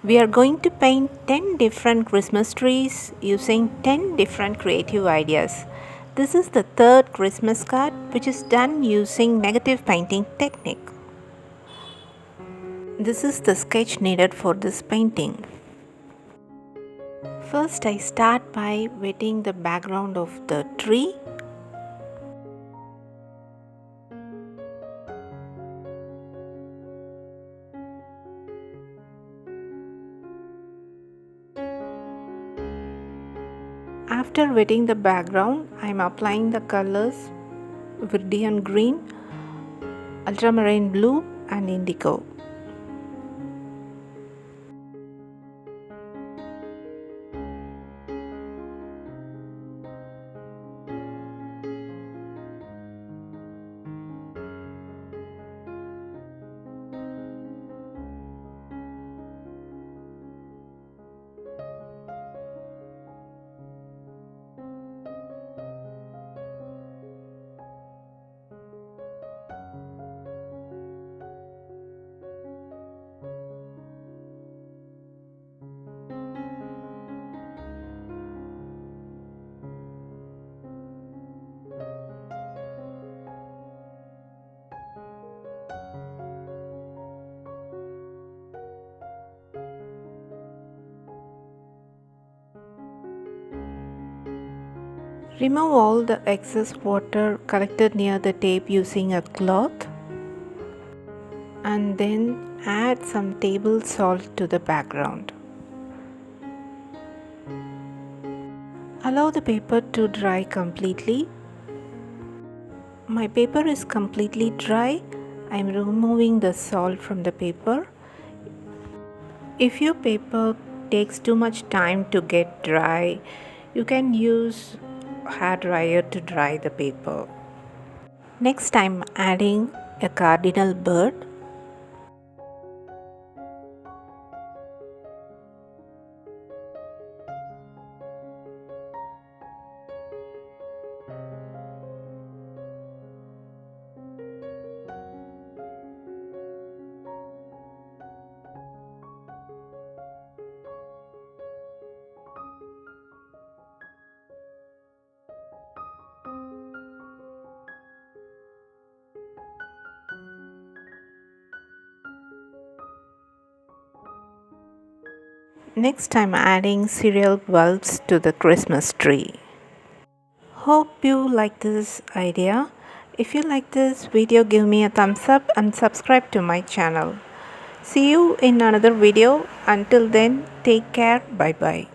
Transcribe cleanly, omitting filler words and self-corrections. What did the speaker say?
We are going to paint 10 different Christmas trees using 10 different creative ideas. This is the third Christmas card which is done using negative painting technique. This is the sketch needed for this painting. First I start by wetting the background of the tree. After wetting the background, I am applying the colors Viridian green, ultramarine blue and indigo. Remove all the excess water collected near the tape using a cloth and then add some table salt to the background. Allow the paper to dry completely. My paper is completely dry. I am removing the salt from the paper. If your paper takes too much time to get dry, you can use hair dryer to dry the paper. Next I'm adding a cardinal bird. Next I'm adding cereal bulbs to the Christmas tree. Hope you like this idea. If you like this video, give me a thumbs up and subscribe to my channel. See you in another video. Until then, take care. Bye bye.